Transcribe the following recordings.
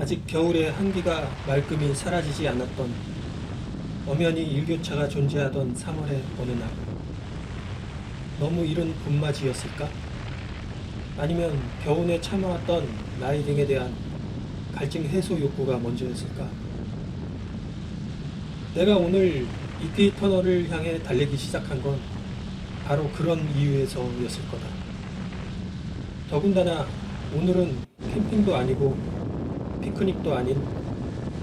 아직 겨울의 한기가 말끔히 사라지지 않았던 엄연히 일교차가 존재하던 3월의 어느 날. 너무 이른 봄맞이였을까? 아니면 겨우내 참아왔던 라이딩에 대한 갈증 해소 욕구가 먼저였을까? 내가 오늘 이피 터널을 향해 달리기 시작한 건 바로 그런 이유에서였을 거다. 더군다나 오늘은 캠핑도 아니고 피크닉도 아닌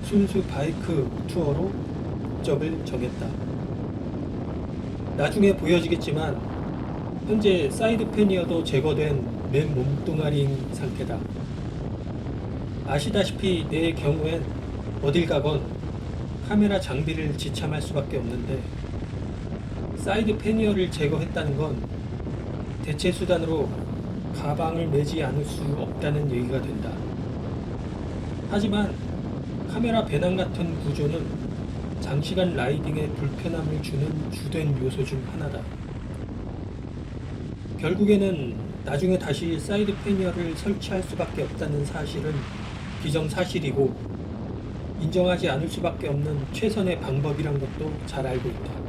순수 바이크 투어로 목적을 정했다. 나중에 보여지겠지만 현재 사이드 패니어도 제거된 맨 몸뚱아리인 상태다. 아시다시피 내 경우엔 어딜 가건 카메라 장비를 지참할 수밖에 없는데 사이드 패니어를 제거했다는 건 대체 수단으로 가방을 매지 않을 수 없다는 얘기가 된다. 하지만 카메라 배낭 같은 구조는 장시간 라이딩에 불편함을 주는 주된 요소 중 하나다. 결국에는 나중에 다시 사이드 패니어를 설치할 수밖에 없다는 사실은 기정사실이고 인정하지 않을 수밖에 없는 최선의 방법이란 것도 잘 알고 있다.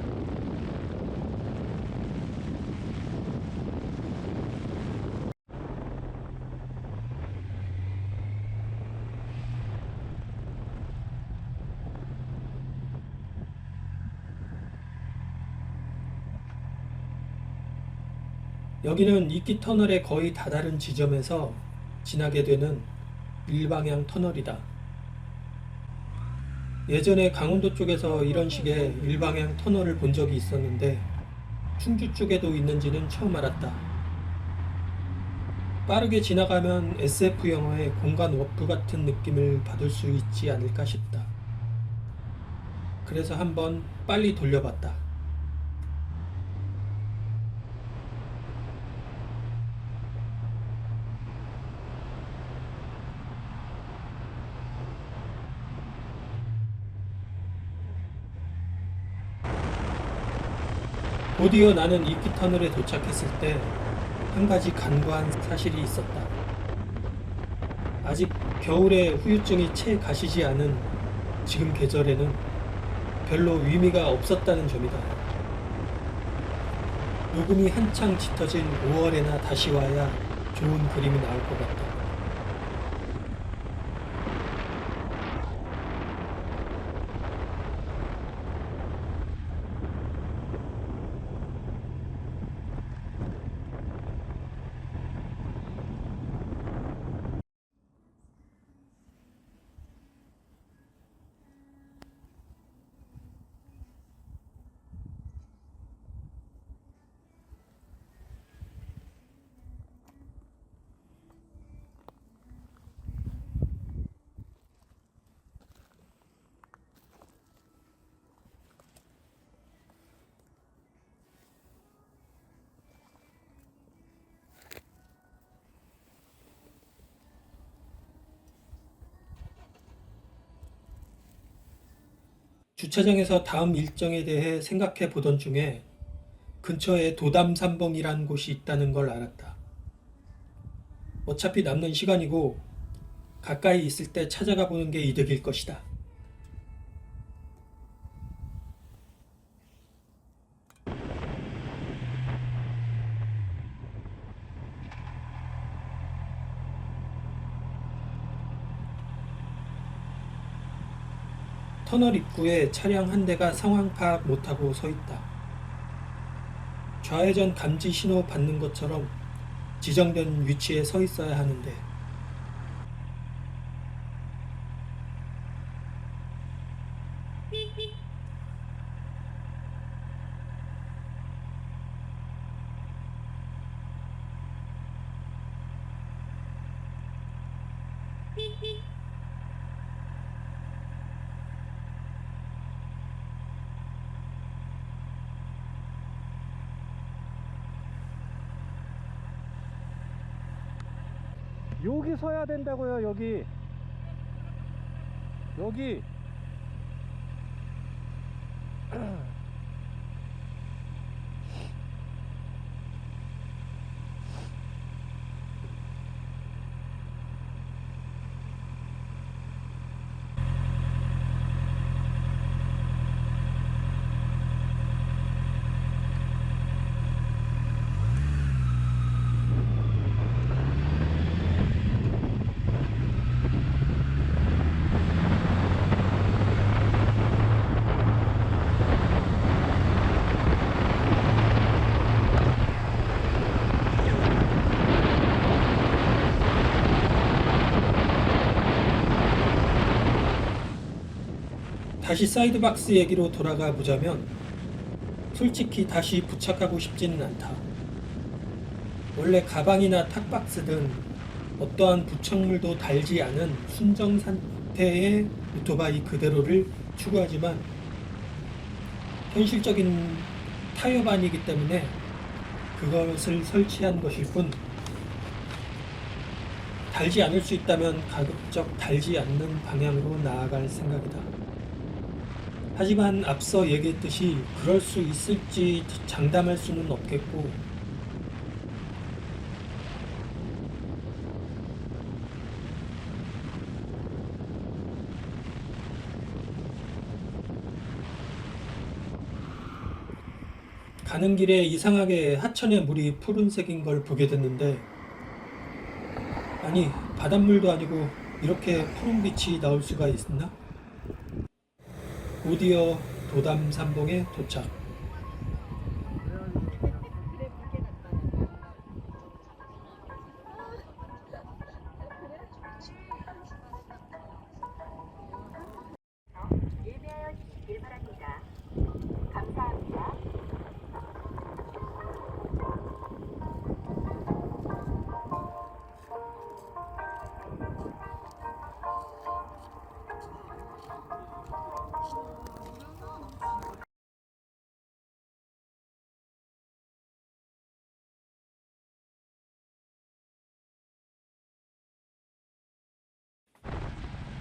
여기는 이끼 터널의 거의 다다른 지점에서 지나게 되는 일방향 터널이다. 예전에 강원도 쪽에서 이런 식의 일방향 터널을 본 적이 있었는데 충주 쪽에도 있는지는 처음 알았다. 빠르게 지나가면 SF 영화의 공간 워프 같은 느낌을 받을 수 있지 않을까 싶다. 그래서 한번 빨리 돌려봤다. 곧이어 나는 이끼 터널에 도착했을 때 한 가지 간과한 사실이 있었다. 아직 겨울에 후유증이 채 가시지 않은 지금 계절에는 별로 의미가 없었다는 점이다. 녹음이 한창 짙어진 5월에나 다시 와야 좋은 그림이 나올 것 같다. 주차장에서 다음 일정에 대해 생각해 보던 중에 근처에 도담산봉이라는 곳이 있다는 걸 알았다. 어차피 남는 시간이고 가까이 있을 때 찾아가 보는 게 이득일 것이다. 터널 입구에 차량 한 대가 상황 파악 못하고 서 있다. 좌회전 감지 신호 받는 것처럼 지정된 위치에 서 있어야 하는데 여기 서야 된다고요. 여기 다시 사이드박스 얘기로 돌아가 보자면 솔직히 다시 부착하고 싶지는 않다. 원래 가방이나 탁박스 등 어떠한 부착물도 달지 않은 순정 상태의 오토바이 그대로를 추구하지만 현실적인 타협안이기 때문에 그것을 설치한 것일 뿐, 달지 않을 수 있다면 가급적 달지 않는 방향으로 나아갈 생각이다. 하지만 앞서 얘기했듯이 그럴 수 있을지 장담할 수는 없겠고, 가는 길에 이상하게 하천의 물이 푸른색인 걸 보게 됐는데, 아니 바닷물도 아니고 이렇게 푸른 빛이 나올 수가 있나? 곧이어 도담산봉에 도착. 예매하여 주시길 바랍니다. 감사합니다.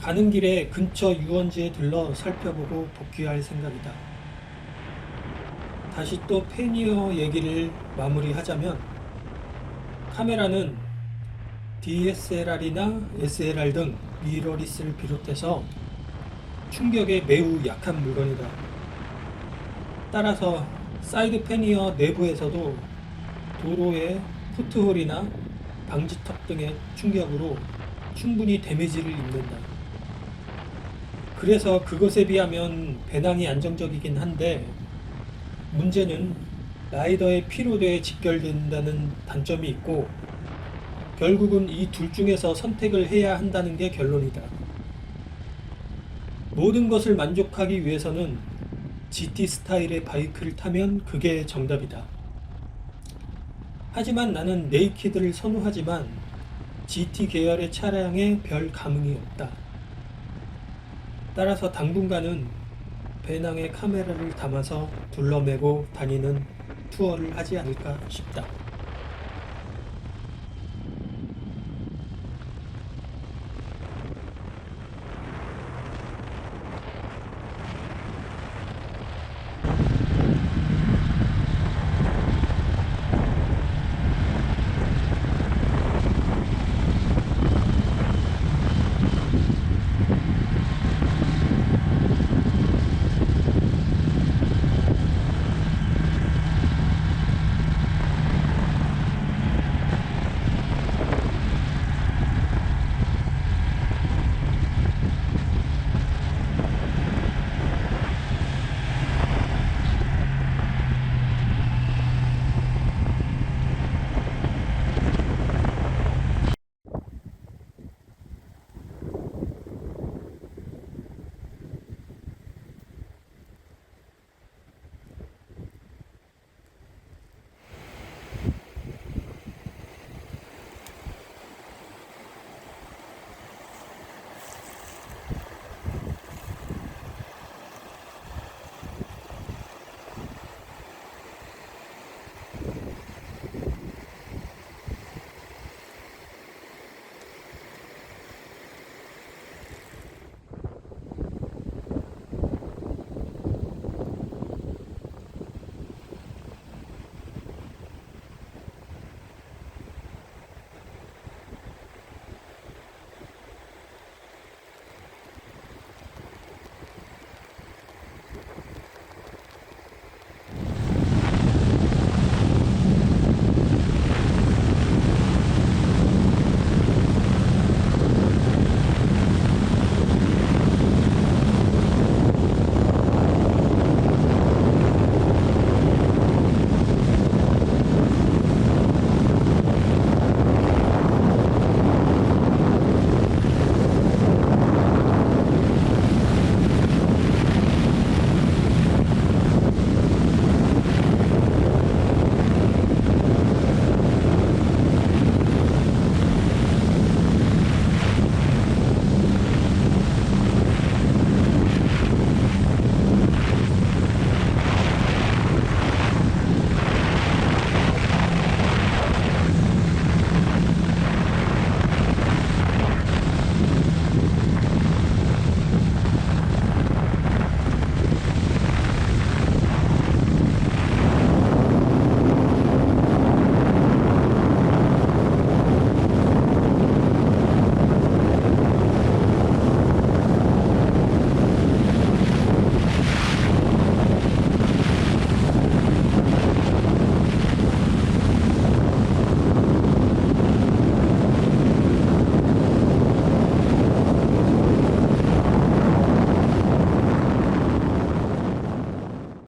가는 길에 근처 유원지에 들러 살펴보고 복귀할 생각이다. 다시 또 페니어 얘기를 마무리하자면, 카메라는 DSLR이나 SLR 등 미러리스를 비롯해서 충격에 매우 약한 물건이다. 따라서 사이드 패니어 내부에서도 도로의 포트홀이나 방지턱 등의 충격으로 충분히 데미지를 입는다. 그래서 그것에 비하면 배낭이 안정적이긴 한데, 문제는 라이더의 피로도에 직결된다는 단점이 있고, 결국은 이 둘 중에서 선택을 해야 한다는 게 결론이다. 모든 것을 만족하기 위해서는 GT 스타일의 바이크를 타면 그게 정답이다. 하지만 나는 네이키드를 선호하지만 GT 계열의 차량에 별 감흥이 없다. 따라서 당분간은 배낭에 카메라를 담아서 둘러매고 다니는 투어를 하지 않을까 싶다.